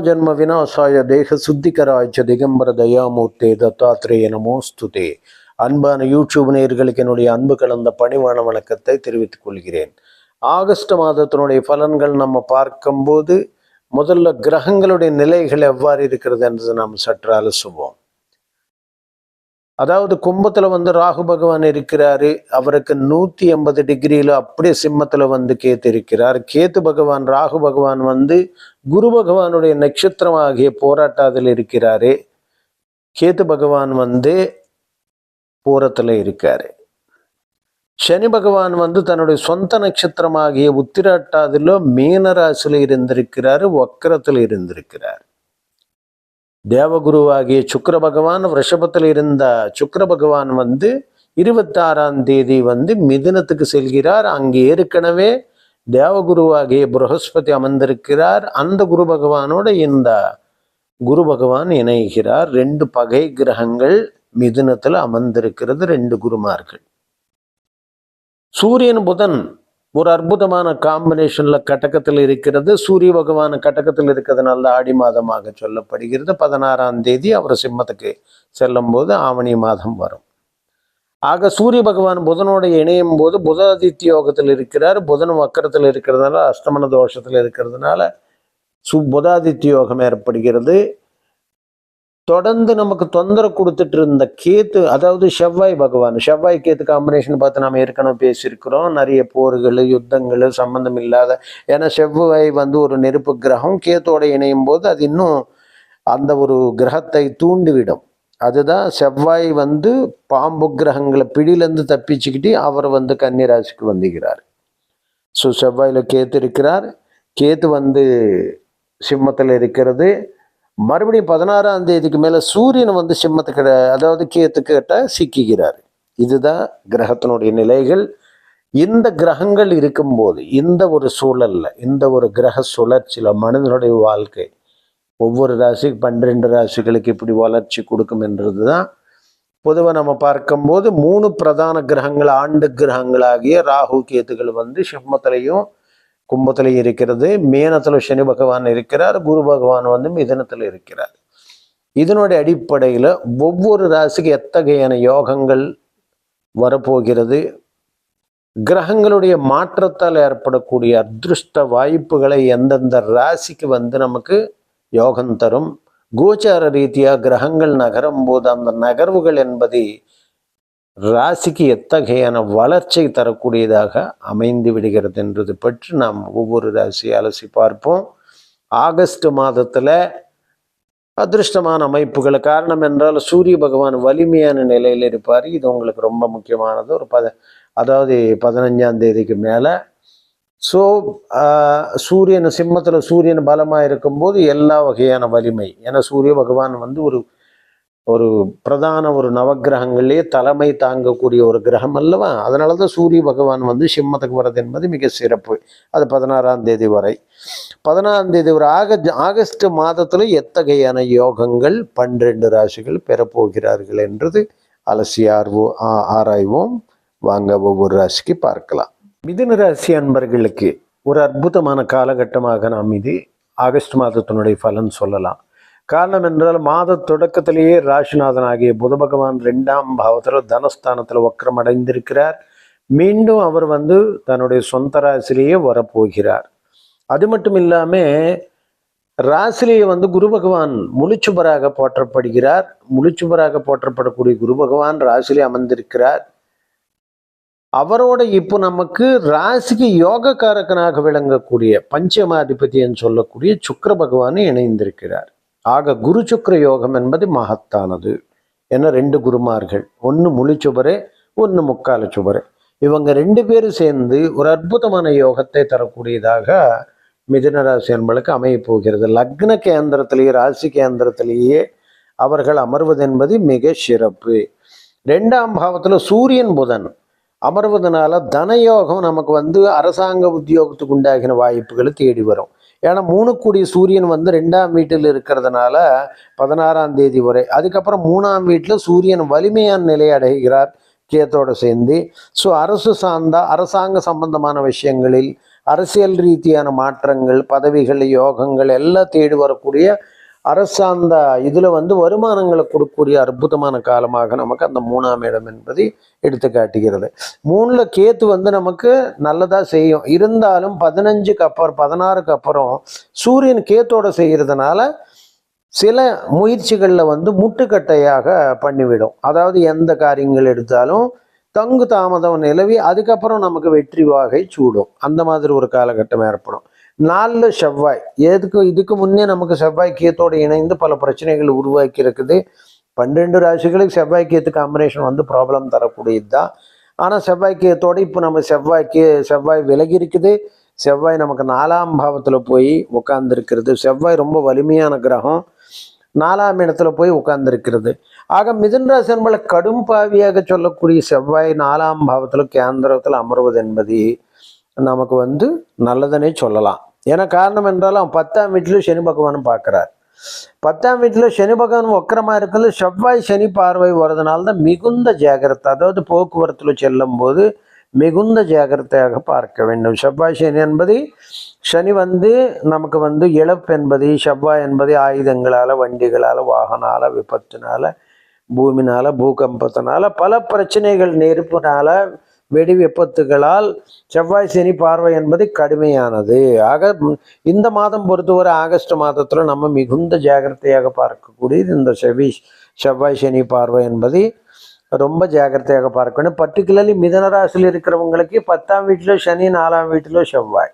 ஜன்ம விநாசாய தேக சுத்திகராய்ச்ச திகம்பர தயாமூர்த்தே தத்தாத்ரேய நமோஸ்துதே. அன்பான யூடியூப் நேயர்களுக்கு என்னுடைய அன்பு கலந்த பணிவான வணக்கத்தை தெரிவித்துக் கொள்கிறேன். ஆகஸ்ட் மாதத்தினுடைய பலன்கள் நம்ம பார்க்கும்போது முதல்ல கிரகங்களுடைய நிலைகள் எவ்வாறு இருக்கிறது என்று நாம் சற்று அலசுவோம். அதாவது கும்பத்துல ராகு பகவான் இருக்கிறாரு, அவருக்கு 180 டிகிரியில அப்படியே சிம்மத்துல கேத்து இருக்கிறார். கேத்து பகவான் ராகு பகவான் குரு பகவானுடைய நட்சத்திரம் ஆகிய போராட்டத்தில் இருக்கிறாரு. கேத்து பகவான் பூரத்துல இருக்காரு. சனி பகவான் தன்னுடைய சொந்த நட்சத்திரம் ஆகிய உத்திராட்டாதில மீனராசில இருந்திருக்கிறாரு, வக்கரத்தில் இருந்திருக்கிறார். தேவகுருவாகிய சுக்கிர பகவான் ரிஷபத்தில் இருந்த சுக்கிர பகவான் 26ஆம் தேதி மிதுனத்துக்கு செல்கிறார். அங்கே ஏற்கனவே தேவகுருவாகிய ப்ரஹஸ்பதி அமர்ந்திருக்கிறார். அந்த குரு பகவானோட இந்த குரு பகவான் இணைகிறார். 2 பகை கிரகங்கள் மிதுனத்தில் அமர்ந்திருக்கிறது, 2 குருமார்கள். சூரியன் புதன் ஒரு அற்புதமான காம்பினேஷன்ல கடகத்தில் இருக்கிறது. சூரிய பகவான் கடகத்தில் இருக்கிறதுனால ஆடி மாதமாக சொல்லப்படுகிறது. 16ஆம் தேதி அவர் சிம்மத்துக்கு செல்லும் போது ஆவணி மாதம் வரும். ஆக சூரிய பகவான் புதனோட இணையும் போது புதாதித்ய யோகத்தில் இருக்கிறார். புதன் வக்கரத்தில் இருக்கிறதுனால அஷ்டமன தோஷத்தில் இருக்கிறதுனால புதாதித்ய யோகம் ஏற்படுகிறது. தொடர்ந்து நமக்கு தொந்தரவு கொடுத்துட்டு இருந்த கேத்து, அதாவது செவ்வாய் பகவான், செவ்வாய் கேத்து காம்பினேஷன் பார்த்து நாம் ஏற்கனவே பேசியிருக்கிறோம். நிறைய போர்கள் யுத்தங்கள் சம்பந்தம் இல்லாத, ஏன்னா செவ்வாய் ஒரு நெருப்பு கிரகம், கேத்தோட இணையும் போது அது இன்னும் அந்த ஒரு கிரகத்தை தூண்டிவிடும். அதுதான் செவ்வாய் பாம்பு கிரகங்களை பிடியிலேருந்து தப்பிச்சுக்கிட்டு அவர் கன்னிராசிக்கு வந்துகிறார். ஸோ செவ்வாயில் கேத்து இருக்கிறார். கேத்து சிம்மத்தில் இருக்கிறது. மறுபடியும் 16ஆம் தேதிக்கு மேல சூரியன் சிம்மத்துக்கிட்ட, அதாவது கேத்துக்கிட்ட சிக்குகிறார். இதுதான் கிரகத்தினுடைய நிலைகள். இந்த கிரகங்கள் இருக்கும்போது இந்த ஒரு சூழல்ல, இந்த ஒரு கிரக சுழற்சியில மனிதனுடைய வாழ்க்கை ஒவ்வொரு ராசிக்கு 12 ராசிகளுக்கு இப்படி வளர்ச்சி கொடுக்கும் என்றதுதான் பொதுவாக நம்ம பார்க்கும்போது 3 பிரதான கிரகங்கள், ஆண்டு கிரகங்களாகிய ராகு கேத்துகள் சிம்மத்திலையும் கும்பத்தில் இருக்கிறது. மீனத்தில் சனி பகவான் இருக்கிறார். குரு பகவான் மிதனத்தில் இருக்கிறார். இதனுடைய அடிப்படையில் ஒவ்வொரு ராசிக்கு எத்தகையான யோகங்கள் வரப்போகிறது, கிரகங்களுடைய மாற்றத்தால் ஏற்படக்கூடிய அதிருஷ்ட வாய்ப்புகளை எந்தெந்த ராசிக்கு நமக்கு யோகம் தரும், கோச்சார ரீதியாக கிரகங்கள் நகரும் போது அந்த நகர்வுகள் என்பதை ராசிக்கு எத்தகையான வளர்ச்சி தரக்கூடியதாக அமைந்து விடுகிறது என்றது பற்றி நாம் ஒவ்வொரு ராசியை அலசி பார்ப்போம். ஆகஸ்ட் மாதத்துல அதிருஷ்டமான அமைப்புகள், காரணம் என்றால் சூரிய பகவான் வலிமையான நிலையில் இருப்பார். இது உங்களுக்கு ரொம்ப முக்கியமானது. அதாவது 15ஆம் தேதிக்கு மேலே. ஸோ சூரியன் சிம்மத்தில் சூரியன் பலமாக இருக்கும்போது எல்லா வகையான வலிமை, ஏன்னா சூரிய பகவான் ஒரு பிரதான ஒரு நவகிரகங்கள்லேயே தலைமை தாங்கக்கூடிய ஒரு கிரகம் அல்லவா. அதனால தான் சூரிய பகவான் சிம்மத்துக்கு வர்றது என்பது மிக சிறப்பு. அது 16ஆம் தேதி வரை. 16ஆம் தேதி ஒரு ஆகஸ்ட் மாதத்துல எத்தகையான யோகங்கள் 12 ராசிகள் பெறப்போகிறார்கள் என்றது அலசி ஆராய்வோம். வாங்க ஒவ்வொரு ராசிக்கு பார்க்கலாம். மிதுன ராசி அன்பர்களுக்கு ஒரு அற்புதமான காலகட்டமாக நாம் இது ஆகஸ்ட் மாதத்தினுடைய பலன் சொல்லலாம். காரணம் என்றால் மாத தொடக்கத்திலேயே ராசிநாதன் ஆகிய புத பகவான் 2ஆம் பாவத்தில் தனஸ்தானத்தில் வக்ரம் அடைந்திருக்கிறார். மீண்டும் அவர் தன்னுடைய சொந்த ராசிலேயே வரப்போகிறார். அது மட்டும் இல்லாமல் ராசிலேயே குரு பகவான் முழுச்சுபராக போற்றப்படுகிறார். முழுச்சுபராக போற்றப்படக்கூடிய குரு பகவான் ராசிலே அமர்ந்திருக்கிறார். அவரோட இப்போ நமக்கு ராசிக்கு யோகக்காரகனாக விளங்கக்கூடிய பஞ்சமாதிபதின்னு சொல்லக்கூடிய சுக்கிர பகவான் இணைந்திருக்கிறார். ஆக குரு சுக்கிர யோகம் என்பது மகத்தானது. ஏன்னா 2 குருமார்கள், ஒன்று முழுச்சுபரே, ஒன்று முக்கால சுபரே. இவங்க 2 பேரும் சேர்ந்து ஒரு அற்புதமான யோகத்தை தரக்கூடியதாக மிதுன ராசி என்பளுக்கு அமைய போகிறது. லக்ன கேந்திரத்திலேயே, ராசி கேந்திரத்திலேயே அவர்கள் அமர்வது என்பது மிக சிறப்பு. 2ஆம் பாவத்தில் சூரியன் புதன் அமர்வதனால தனயோகம் நமக்கு அரசாங்க உத்தியோகத்துக்கு உண்டாகின வாய்ப்புகளை தேடி வரும். ஏன்னா 3 கூடிய சூரியன் 2ஆம் வீட்டில் இருக்கிறதுனால 16ஆம் தேதி வரை. அதுக்கப்புறம் 3ஆம் வீட்டில் சூரியன் வலிமையான நிலை அடைகிறார். கேத்தோட சேர்ந்து. ஸோ அரசு சார்ந்த அரசாங்க சம்பந்தமான விஷயங்களில் அரசியல் ரீதியான மாற்றங்கள், பதவிகள், யோகங்கள் எல்லாம் தேடி வரக்கூடிய அரசார்ந்த இதில் வந்து வருமானங்களை கொடுக்கக்கூடிய அற்புதமான காலமாக நமக்கு அந்த 3ஆம் இடம் என்பது எடுத்து காட்டுகிறது. 3ல் கேத்து வந்து நமக்கு நல்லதாக செய்யும். இருந்தாலும் 15க்கு அப்புறம் 16க்கு அப்புறம் சூரியன் கேத்தோட செய்கிறதுனால சில முயற்சிகளில் வந்து முட்டுக்கட்டையாக பண்ணிவிடும். அதாவது எந்த காரியங்கள் எடுத்தாலும் தங்கு தாமதம் நிலவி அதுக்கப்புறம் நமக்கு வெற்றி வாகை சூடும். அந்த மாதிரி ஒரு காலகட்டம் ஏற்படும். 4ல் செவ்வாய், இதுக்கு முன்னே நமக்கு செவ்வாய் கேத்தோடு இணைந்து பல பிரச்சனைகள் உருவாக்கி இருக்குது. 12 ராசிகளுக்கு செவ்வாய் கேத்து காம்பினேஷன் வந்து ப்ராப்ளம் தரக்கூடியது தான். ஆனால் செவ்வாய் கேத்தோடு இப்போ நம்ம செவ்வாய் விலகி இருக்குது. செவ்வாய் நமக்கு 4ஆம் பாவத்தில் போய் உட்கார்ந்துருக்கிறது. செவ்வாய் ரொம்ப வலிமையான கிரகம். 4ஆம் இடத்துல போய் உட்கார்ந்துருக்கிறது. ஆக மிதுன ராசி என்பது கடும் பாவியாக சொல்லக்கூடிய செவ்வாய் 4ஆம் பாவத்தில் கேந்திரத்தில் அமர்வது என்பது நமக்கு வந்து நல்லதனே சொல்லலாம். ஏன்னா காரணம் என்றாலும் 10ஆம் வீட்டில் சனி பகவானும் பார்க்குறார். 10ஆம் வீட்டில் சனி பகவான் வக்கரமாக இருக்கிறது. செவ்வாய் சனி பார்வை வர்றதுனால தான் மிகுந்த ஜாகிரதை, அதாவது போக்குவரத்தில் செல்லும் போது மிகுந்த ஜாகிரதையாக பார்க்க வேண்டும். செவ்வாய் சனி என்பது சனி வந்து நமக்கு வந்து இழப்பு என்பது, செவ்வாய் என்பது ஆயுதங்களால், வண்டிகளால், வாகனால, விபத்துனால, பூமினால, பூகம்பத்தினால, பல பிரச்சனைகள், நெருப்புனால, வெடி விபத்துகளால் செவ்வாய் சனி பார்வை என்பது கடுமையானது. ஆக இந்த மாதம் பொறுத்தவரை ஆகஸ்ட் மாதத்தில் நம்ம மிகுந்த ஜாகிரதையாக பார்க்கக்கூடியது இந்த செவ்வாய் சனி பார்வை என்பது ரொம்ப ஜாகிரதையாக பார்க்கணும். பர்டிகுலர்லி மிதுன ராசியில் இருக்கிறவங்களுக்கு 10ஆம் வீட்டில் சனி, 4ஆம் வீட்டில் செவ்வாய்.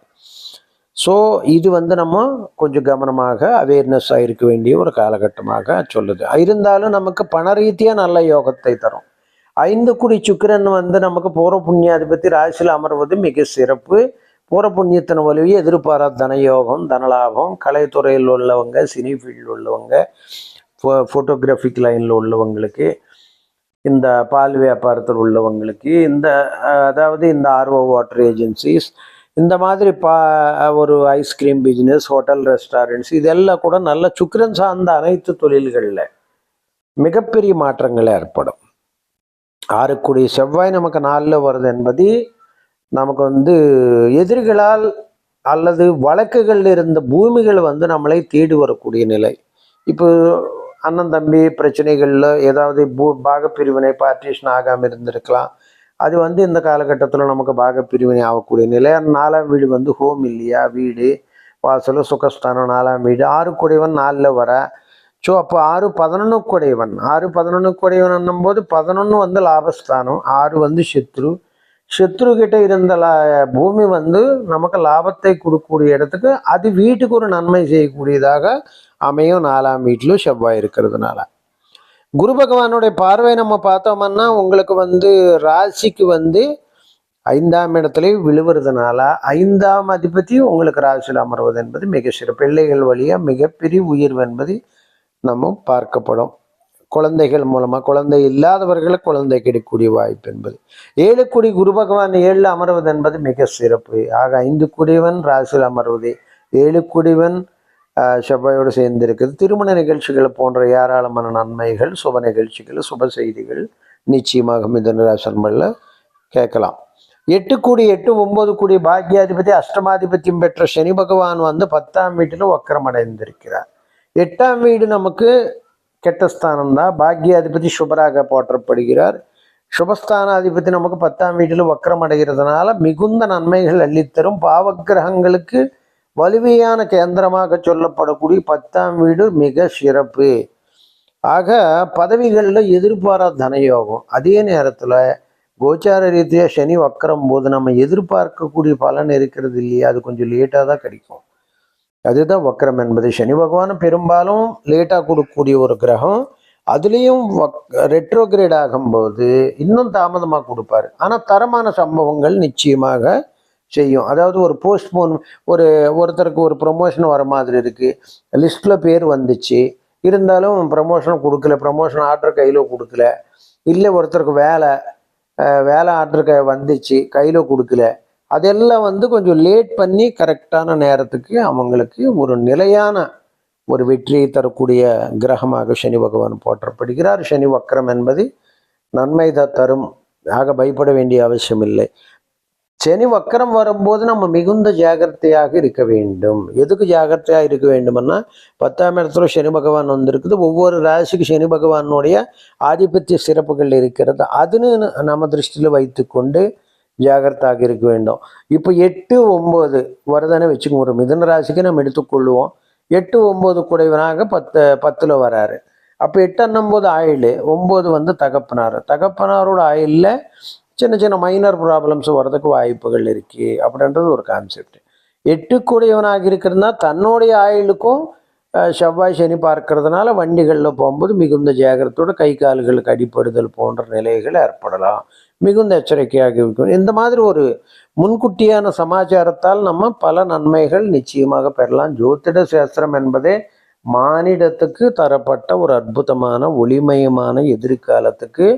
ஸோ இது வந்து நம்ம கொஞ்சம் கவனமாக அவேர்னஸாக இருக்க வேண்டிய ஒரு காலகட்டமாக சொல்லுது. இருந்தாலும் நமக்கு பண ரீதியாக நல்ல யோகத்தை தரும். 5 குடி சுக்கிரன் வந்து நமக்கு பூர்வ புண்ணியாதிபதி ராசியில் அமர்வது மிக சிறப்பு. பூர்வ புண்ணியத்தின் வலுவை எதிர்பாராத தனயோகம், தனலாபம், கலைத்துறையில் உள்ளவங்க, சினி ஃபீல்டில் உள்ளவங்க, ஃபோட்டோகிராஃபிக் லைனில் உள்ளவங்களுக்கு, இந்த பால் வியாபாரத்தில் உள்ளவங்களுக்கு, அதாவது இந்த ஆர்ஓ வாட்டர் ஏஜென்சிஸ், இந்த மாதிரி ஒரு ஐஸ்கிரீம் பிஸ்னஸ், ஹோட்டல், ரெஸ்டாரண்ட்ஸ், இதெல்லாம் கூட நல்ல சுக்கிரன் சார்ந்த அனைத்து தொழில்களில் மிகப்பெரிய மாற்றங்கள் ஏற்படும். 6 குடி செவ்வாய் நமக்கு 4ல் வருது என்பது நமக்கு வந்து எதிரிகளால் அல்லது வழக்குகளில் இருந்த பூமிகள் வந்து நம்மளை தேடி வரக்கூடிய நிலை. இப்போ அண்ணன் தம்பி பிரச்சனைகளில் ஏதாவது பாகப்பிரிவினை பார்ட்டிஷன் ஆகாமல் இருந்திருக்கலாம். அது வந்து இந்த காலகட்டத்தில் நமக்கு பாகப்பிரிவினை ஆகக்கூடிய நிலை. 4ஆம் வீடு வந்து ஹோம் இல்லையா, வீடு வாசல் சுகஸ்தானம். 4ஆம் வீடு 6 குடைவன் 4ல் வர. ஸோ அப்போ 6 11 குடைவன், 6 11 குடைவன் என்னும்போது 11 வந்து லாபஸ்தானம், 6 வந்து சத்ரு கிட்ட இருந்த பூமி வந்து நமக்கு லாபத்தை கொடுக்கக்கூடிய இடத்துக்கு அது வீட்டுக்கு ஒரு நன்மை செய்யக்கூடியதாக அமையும். 4ஆம் வீட்டிலும் செவ்வாய் இருக்கிறதுனால குரு பகவானுடைய பார்வை நம்ம பார்த்தோம்னா உங்களுக்கு வந்து ராசிக்கு வந்து 5ஆம் இடத்துல விழுவுறதுனால 5ஆம் அதிபதி உங்களுக்கு ராசியில் அமர்வது என்பது மிக சிறப்பு. பிள்ளைகள் வழியாக மிகப்பெரிய உயர்வு என்பது நம்ம பார்க்கப்படும். குழந்தைகள் மூலமாக, குழந்தை இல்லாதவர்களுக்கு குழந்தை கிடைக்கக்கூடிய வாய்ப்பு என்பது. 7 குடி குரு பகவான் 7ல் அமர்வது என்பது மிக சிறப்பு. ஆக 5 குடிவன் ராசியில் அமர்வது, 7 குடிவன் செவ்வாயோடு சேர்ந்து இருக்குது. திருமண நிகழ்ச்சிகள் போன்ற ஏராளமான நன்மைகள், சுப நிகழ்ச்சிகள், சுப செய்திகள் நிச்சயமாக மிதுன ராசியில் கேட்கலாம். 8 கூடி 8 9 கூடி பாக்கியாதிபதி அஷ்டமாதிபத்தியம் பெற்ற சனி பகவான் வந்து 10ஆம் வீட்டில் வக்கரம் அடைந்திருக்கிறார். 8ஆம் வீடு நமக்கு கெட்டஸ்தானம் தான். பாக்கியாதிபதி சுபராக போற்றப்படுகிறார். சுபஸ்தானாதிபதி நமக்கு 10ஆம் வீட்டில் வக்கரம் அடைகிறதுனால மிகுந்த நன்மைகள் அள்ளித்தரும். பாவக்கிரகங்களுக்கு வலிமையான கேந்திரமாக சொல்லப்படக்கூடிய 10ஆம் வீடு மிக சிறப்பு. ஆக பதவிகளில் எதிர்பாராத தனயோகம். அதே நேரத்தில் கோச்சார ரீதியாக சனி வக்கரம் போது நம்ம எதிர்பார்க்கக்கூடிய பலன் இருக்கிறது இல்லையா, அது கொஞ்சம் லேட்டாக தான் கிடைக்கும். அதுதான் வக்கரம் என்பது. சனி பகவான் பெரும்பாலும் லேட்டாக கொடுக்கக்கூடிய ஒரு கிரகம். அதுலேயும் ரெட்ரோகிரேட் ஆகும்போது இன்னும் தாமதமாக கொடுப்பாரு. ஆனால் தரமான சம்பவங்கள் நிச்சயமாக செய்யும். அதாவது ஒரு போஸ்ட்போன், ஒருத்தருக்கு ஒரு ப்ரொமோஷன் வர மாதிரி இருக்குது, லிஸ்ட்டில் பேர் வந்துச்சு, இருந்தாலும் ப்ரமோஷன் கொடுக்கல, ப்ரமோஷன் ஆர்டர் கையில் கொடுக்கல, இல்லை ஒருத்தருக்கு வேலை ஆர்டர் வந்துச்சு கையில் கொடுக்கல, அதெல்லாம் வந்து கொஞ்சம் லேட் பண்ணி கரெக்டான நேரத்துக்கு அவங்களுக்கு ஒரு நிலையான ஒரு வெற்றியை தரக்கூடிய கிரகமாக சனி பகவான் போற்றப்படுகிறார். சனி வக்கரம் என்பது நன்மை தரும் ஆக பயப்பட வேண்டிய அவசியம் இல்லை. சனி வக்கரம் வரும்போது நம்ம மிகுந்த ஜாகிரதையாக இருக்க வேண்டும். எதுக்கு ஜாகிரதையாக இருக்க வேண்டும்னா 10ஆம் இடத்துல சனி பகவான் வந்திருக்குது. ஒவ்வொரு ராசிக்கு சனி பகவானுடைய ஆதிபத்திய சிறப்புகள் இருக்கிறது. அதுன்னு நம்ம திருஷ்டியில் வைத்து கொண்டு ஜாகிரதாக இருக்க வேண்டும். இப்போ 8, 9 வருதானே வச்சுக்கோங்க. ஒரு மிதுன ராசிக்கு நம்ம எடுத்துக்கொள்ளுவோம். 8, 9 குடைவனாக 10ல் வராரு. அப்போ 8, 9 ஆயுள், 9 வந்து தகப்பனாரோட ஆயுளில் சின்ன சின்ன மைனர் ப்ராப்ளம்ஸ் வர்றதுக்கு வாய்ப்புகள் இருக்கு அப்படின்றது ஒரு கான்செப்ட். 8 கூடியவனாக இருக்கிறதுனா தன்னுடைய ஆயுளுக்கும் செவ்வாய் சனி பார்க்கறதுனால வண்டிகளில் போகும்போது மிகுந்த ஜாகிரத்தோட கை கால்களுக்கு அடிப்படுதல் போன்ற நிலைகள் ஏற்படலாம். மிகுந்த எச்சரிக்கையாக இருக்கும். இந்த மாதிரி ஒரு முன்கூட்டியான சமாச்சாரத்தால் நம்ம பல நன்மைகள் நிச்சயமாக பெறலாம். ஜோதிட சாஸ்திரம் என்பதே மானிடத்துக்கு தரப்பட்ட ஒரு அற்புதமான ஒளிமயமான எதிர்காலத்துக்கு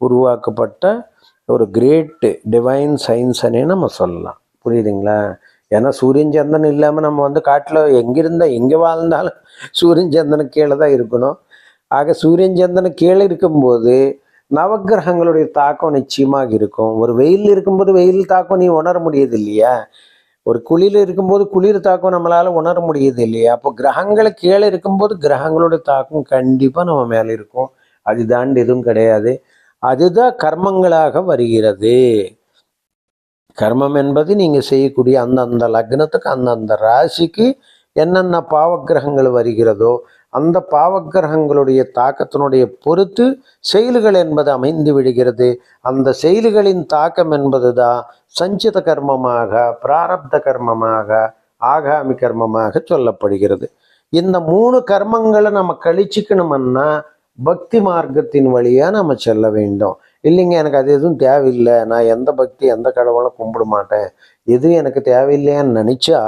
உருவாக்கப்பட்ட ஒரு கிரேட் டிவைன் சயின்ஸ்னே நம்ம சொல்லலாம். புரியுதுங்களா? ஏன்னா சூரியன் சந்திரன் இல்லாமல் நம்ம வந்து காட்டில் எங்கே வாழ்ந்தாலும் சூரியன் சந்திரனுக்கு கீழே தான் இருக்கணும். ஆக சூரியன் சந்திரனுக்கு கீழே இருக்கும்போது நவக்கிரகங்களுடைய தாக்கம் நிச்சயமாக இருக்கும். ஒரு வெயில் இருக்கும்போது வெயில் தாக்கம் நீ உணர முடியுது இல்லையா? ஒரு குளிர் இருக்கும்போது குளிர் தாக்கம் நம்மளால உணர முடியுது இல்லையா? அப்போ கிரகங்களை கீழே இருக்கும்போது கிரகங்களுடைய தாக்கம் கண்டிப்பாக நம்ம மேலே இருக்கும். அது தாண்டி எதுவும் கிடையாது. அதுதான் கர்மங்களாக வருகிறது. கர்மம் என்பது நீங்கள் செய்யக்கூடிய அந்தந்த லக்னத்துக்கு அந்தந்த ராசிக்கு என்னென்ன பாவக்கிரகங்கள் வருகிறதோ அந்த பாவக்கிரகங்களுடைய தாக்கத்தினுடைய பொறுத்து செயல்கள் என்பது அமைந்து விடுகிறது. அந்த செயல்களின் தாக்கம் என்பது தான் சஞ்சித கர்மமாக, பிராரப்த கர்மமாக, ஆகாமி கர்மமாக சொல்லப்படுகிறது. இந்த 3 கர்மங்களை நம்ம கழிச்சுக்கணும்னா பக்தி மார்க்கத்தின் வழியாக நம்ம செல்ல வேண்டும். இல்லைங்க எனக்கு அது எதுவும் தேவையில்லை, நான் எந்த பக்தி எந்த கடவுளும் கும்பிட மாட்டேன், எதுவும் எனக்கு தேவையில்லையான்னு நினச்சா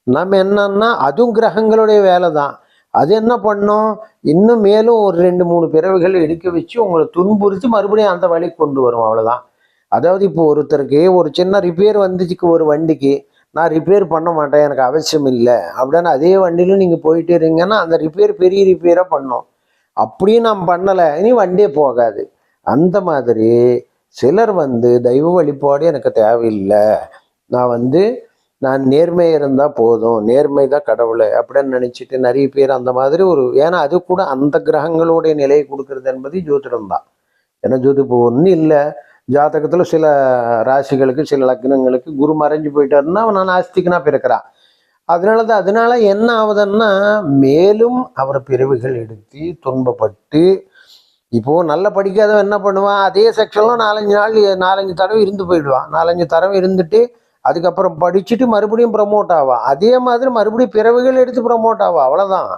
நம்ம என்னன்னா அதுவும் கிரகங்களுடைய வேலை தான். அது என்ன பண்ணோம், இன்னும் மேலும் ஒரு 2-3 பிறவைகள் எடுக்க வச்சு உங்களை துன்புறுத்தி மறுபடியும் அந்த வழிக்கு கொண்டு வரும். அவ்வளோதான். அதாவது இப்போ ஒருத்தருக்கு ஒரு சின்ன ரிப்பேர் வந்துச்சுக்கு ஒரு வண்டிக்கு, நான் ரிப்பேர் பண்ண மாட்டேன் எனக்கு அவசியம் இல்லை அப்படின்னு அதே வண்டியிலும் நீங்கள் போயிட்டு இருங்கன்னா அந்த ரிப்பேர் பெரிய ரிப்பேராக பண்ணோம். அப்படியும் நான் பண்ணலை, இனி வண்டியே போகாது. அந்த மாதிரி சிலர் வந்து தெய்வ வழிபாடு எனக்கு தேவையில்லை, நான் நேர்மை இருந்தால் போதும், நேர்மை தான் கடவுள் அப்படின்னு நினச்சிட்டு நிறைய பேர் அந்த மாதிரி ஏன்னா அது கூட அந்த கிரகங்களுடைய நிலையை கொடுக்கறது என்பது ஜோதிடம் தான். ஏன்னா இப்போ ஒன்றும் இல்லை, ஜாதகத்தில் சில ராசிகளுக்கு சில லக்னங்களுக்கு குரு மறைஞ்சு போயிட்டாருன்னா அவன் நாஸ்திகனா பிறக்கிறான். அதனால என்ன ஆகுதுன்னா மேலும் அவர் பிறவிகள் எடுத்து துன்பப்பட்டு இப்போ நல்லா படிக்காதவன் என்ன பண்ணுவான், அதே செக்ஷன்ல 4-5 தடவை இருந்து போயிடுவான். 4-5 தடவை இருந்துட்டு அதுக்கப்புறம் படிச்சுட்டு மறுபடியும் ப்ரமோட் ஆவா. அதே மாதிரி மறுபடியும் பிறவிகள் எடுத்து ப்ரமோட் ஆவா. அவ்வளவுதான்.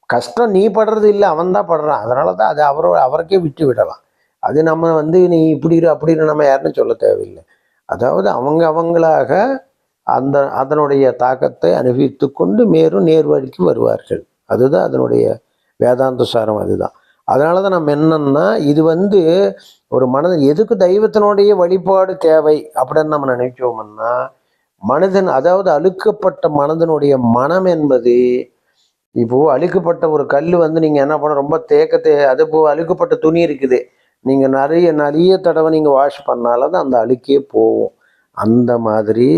கஷ்டம் நீ படுறது இல்லை, அவன் தான் படுறான். அதனாலதான் அது அவருக்கே விட்டு விடலாம். அது நம்ம நீ இப்படி அப்படின்னு நம்ம யாருன்னு சொல்ல தேவையில்லை. அதாவது அவங்களாக அதனுடைய தாக்கத்தை அனுபவித்து கொண்டு மேலும் நேர்வழிக்கு வருவார்கள். அதுதான் அதனுடைய வேதாந்த சாரம். அதுதான். அதனால தான் நம்ம என்னன்னா இது ஒரு மனதன் எதுக்கு தெய்வத்தினுடைய வழிபாடு தேவை அப்படின்னு நம்ம நினைச்சோம்னா மனிதன், அதாவது அழுக்கப்பட்ட மனதனுடைய மனம் என்பது இப்போ அழுக்கப்பட்ட ஒரு கல் நீங்க என்ன பண்ண ரொம்ப அது இப்போ அழுக்கப்பட்ட துணி இருக்குது, நீங்க நிறைய தடவை நீங்க வாஷ் பண்ணால்தான் அந்த அழுக்கே போகும். அந்த மாதிரி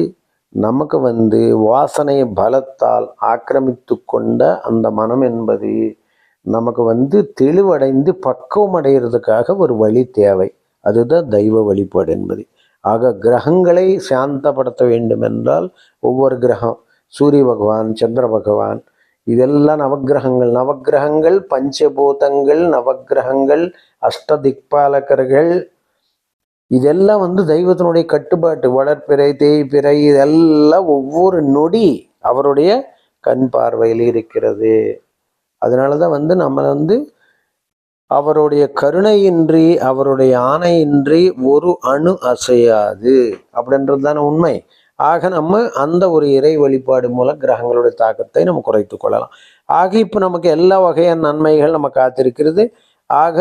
நமக்கு வாசனை பலத்தால் ஆக்கிரமித்து கொண்ட அந்த மனம் என்பது நமக்கு தெளிவடைந்து பக்குவம் அடைகிறதுக்காக ஒரு வழி தேவை. அதுதான் தெய்வ வழிபாடு என்பது. ஆக கிரகங்களை சாந்தப்படுத்த வேண்டும் என்றால் ஒவ்வொரு கிரகம், சூரிய பகவான், சந்திர பகவான், இதெல்லாம் நவக்கிரகங்கள் பஞ்சபூதங்கள், நவக்கிரகங்கள், அஷ்டதிக்பாலகர்கள், இதெல்லாம் தெய்வத்தினுடைய கட்டுப்பாட்டு. வளர்ப்பிறை, தேய்பிறை, இதெல்லாம் ஒவ்வொரு நொடி அவருடைய கண் பார்வையில் இருக்கிறது. அதனாலதான் நம்ம அவருடைய கருணையின்றி அவருடைய ஆணையின்றி ஒரு அணு அசையாது அப்படின்றது தானே உண்மை. ஆக நம்ம அந்த ஒரு இறை வழிபாடு மூலம் கிரகங்களுடைய தாக்கத்தை நம்ம குறைத்து கொள்ளலாம். ஆக இப்போ நமக்கு எல்லா வகையான நன்மைகள் நம்ம காத்திருக்கிறது. ஆக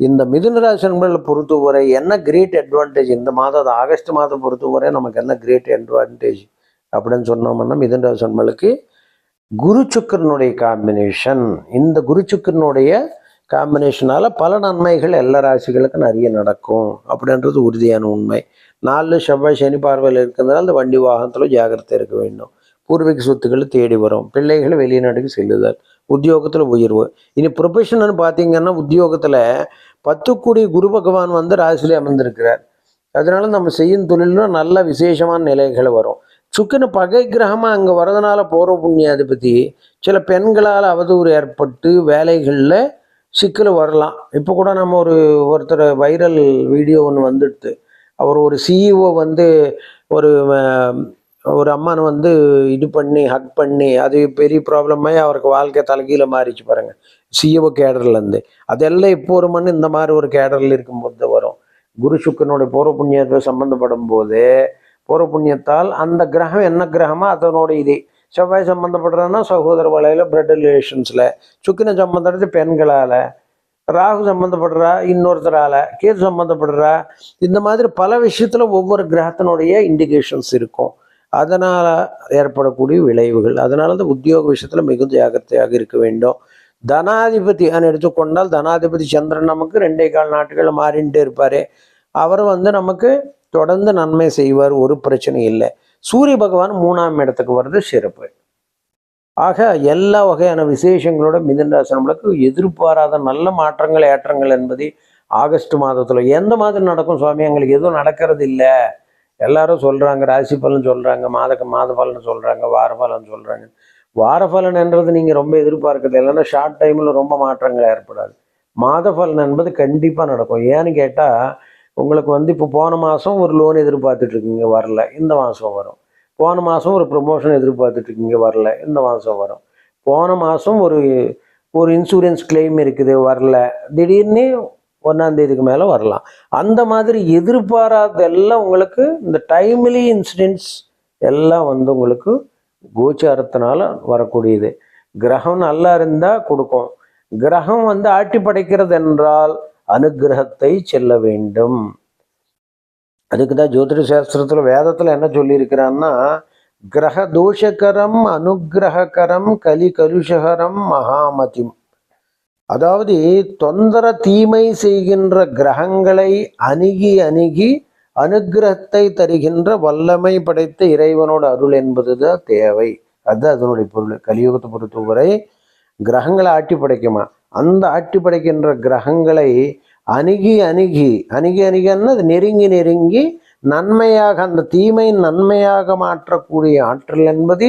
இந்த மிதுன ராசி நண்பர்களை பொறுத்தவரை என்ன கிரேட் அட்வான்டேஜ், இந்த மாதம் ஆகஸ்ட் மாதம் பொறுத்தவரை நமக்கு என்ன கிரேட் அட்வான்டேஜ் அப்படின்னு சொன்னோம்னா மிதுன ராசி நண்பர்களுக்கு குரு சுக்கிரனுடைய காம்பினேஷன். இந்த குரு சுக்கிரனுடைய காம்பினேஷனால பல நன்மைகள் எல்லா ராசிகளுக்கும் நிறைய நடக்கும் அப்படின்றது உறுதியான உண்மை. 4 செவ்வாய் சனி பார்வையில் இருக்கிறதுனால அந்த வண்டி வாகனத்தில் ஜாக்கிரதை இருக்க வேண்டும். பூர்வீக சொத்துக்கள் தேடி வரும். பிள்ளைகள் வெளிநாட்டுக்கு செல்லுதல். உத்தியோகத்தில் உயர்வு. இனி ப்ரொஃபஷனல்னு பார்த்தீங்கன்னா உத்தியோகத்தில் 10 கோடி குரு பகவான் வந்து ராசியிலே அமர்ந்திருக்கிறார். அதனால நம்ம செய்யும் தொழிலும் நல்ல விசேஷமான நிலைகள் வரும். சுக்கின பகை கிரகமாக அங்கே வரதுனால பூர்வ புண்ணியாதிபதி சில பெண்களால் அவதூறு ஏற்பட்டு வேலைகளில் சிக்கல் வரலாம். இப்போ கூட நம்ம ஒருத்தர் வைரல் வீடியோ ஒன்று வந்துடுது. அவர் ஒரு சிஇஓ வந்து ஒரு ஒரு அம்மானை வந்து இது பண்ணி ஹக் பண்ணி அது பெரிய ப்ராப்ளமாகி அவருக்கு வாழ்க்கை தலைகீழ மாறிச்சு பாருங்க. சிஇஓ கேடர்லேருந்து அதெல்லாம் இப்போ ஒரு மண் இந்த மாதிரி ஒரு கேடரில் இருக்கும்போது தான் வரும். குரு சுக்கரனுடைய பூர்வ புண்ணியத்தை சம்பந்தப்படும் போது பூர்வ புண்ணியத்தால் அந்த கிரகம் என்ன கிரகமோ அதனோட இதே செவ்வாய் சம்மந்தப்படுறதுன்னா சகோதர வலையில் பிளட் ரிலேஷன்ஸில், சுக்கின சம்மந்தப்படுறது பெண்களால், ராகு சம்மந்தப்படுறா இன்னொருத்தரால், கேது சம்மந்தப்படுறா, இந்த மாதிரி பல விஷயத்தில் ஒவ்வொரு கிரகத்தினுடைய இண்டிகேஷன்ஸ் இருக்கும். அதனால் ஏற்படக்கூடிய விளைவுகள். அதனால தான் உத்தியோக விஷயத்தில் மிகுந்த ஜாக்கிரதையாக இருக்க வேண்டும். தனாதிபதி எடுத்துக்கொண்டால் தனாதிபதி சந்திரன் நமக்கு 2.25 நாட்கள் மாறின்ட்டே இருப்பார். அவர் வந்து நமக்கு தொடர்ந்து நன்மை செய்வார், ஒரு பிரச்சனை இல்லை. சூரிய பகவான் 3ஆம் இடத்துக்கு வர்றது சிறப்பு. ஆக எல்லா வகையான விசேஷங்களோட மிதுன ராசி நம்மளுக்கு எதிர்பாராத நல்ல மாற்றங்கள் ஏற்றங்கள் என்பது ஆகஸ்ட் மாதத்தில் எந்த மாதிரி நடக்கும் சுவாமி, எங்களுக்கு எதுவும் நடக்கிறது இல்லை. எல்லாரும் சொல்கிறாங்க ராசி பலன் சொல்கிறாங்க, மாத பலன் சொல்கிறாங்க, வார பலன் சொல்கிறாங்க. வார பலன் என்றது நீங்கள் ரொம்ப எதிர்பார்க்குறது இல்லைன்னா ஷார்ட் டைமில் ரொம்ப மாற்றங்கள் ஏற்படாது. மாத பலன் என்பது கண்டிப்பாக நடக்கும். ஏன்னு கேட்டால் உங்களுக்கு வந்து இப்போ போன மாதம் ஒரு லோன் எதிர்பார்த்துட்ருக்கீங்க, வரல, இந்த மாதம் வரும். போன மாதம் ஒரு ப்ரொமோஷன் எதிர்பார்த்துட்ருக்கீங்க, வரல, இந்த மாதம் வரும். போன மாதம் ஒரு இன்சூரன்ஸ் கிளைம் இருக்குது, வரல, திடீர்னு 1ஆம் தேதிக்கு மேலே வரலாம். அந்த மாதிரி எதிர்பாராதெல்லாம் உங்களுக்கு இந்த டைம்லி இன்சிடென்ட்ஸ் எல்லாம் வந்து உங்களுக்கு கோச்சாரத்தினால வரக்கூடியது. கிரகம் நல்லா இருந்தால் கொடுக்கும். கிரகம் வந்து ஆட்டி படைக்கிறது என்றால் அனுகிரகத்தை செல்ல வேண்டும். அதுக்கு தான் ஜோதிட சாஸ்திரத்தில் வேதத்தில் என்ன சொல்லியிருக்கிறான்னா, கிரக தோஷகரம் அனுகிரகரம் கலி கலுஷகரம் மகாமதிம். அதாவது தொந்தர தீமை செய்கின்ற கிரகங்களை அணுகி அனுகிரகத்தை தருகின்ற வல்லமை படைத்த இறைவனோட அருள் என்பதுதான் தேவை. அது அதனுடைய பொருள். கலியுகத்தை பொறுத்தவரை கிரகங்களை ஆட்டி படைக்குமா, அந்த ஆட்டி படைக்கின்ற கிரகங்களை அணுகி அது நெருங்கி நன்மையாக, அந்த தீமை நன்மையாக மாற்றக்கூடிய ஆற்றல் என்பது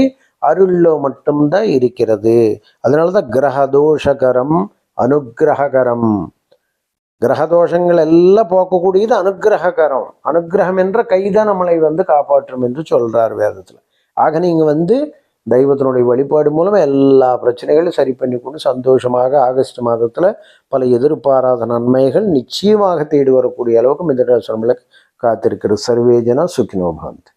அருளோ மட்டும்தான் இருக்கிறது. அதனாலதான் கிரகதோஷகரம் அனுகிரகரம். கிரகதோஷங்கள் எல்லாம் போக்கக்கூடியது அனுகிரகரம். அனுகிரகம் என்ற கைதான் நம்மளை வந்து காப்பாற்றும் என்று சொல்றார் வேதத்துல. ஆக நீங்க வந்து தெய்வத்தினுடைய வழிபாடு மூலம் எல்லா பிரச்சனைகளும் சரி பண்ணி கொண்டு சந்தோஷமாக ஆகஸ்ட் மாதத்துல பல எதிர்பாராத நன்மைகள் நிச்சயமாக தேடி வரக்கூடிய அளவுக்கு மிதுன ராசி நம்மளுக்கு காத்திருக்கிறது. சர்வேஜனா சுகினோ பவந்து.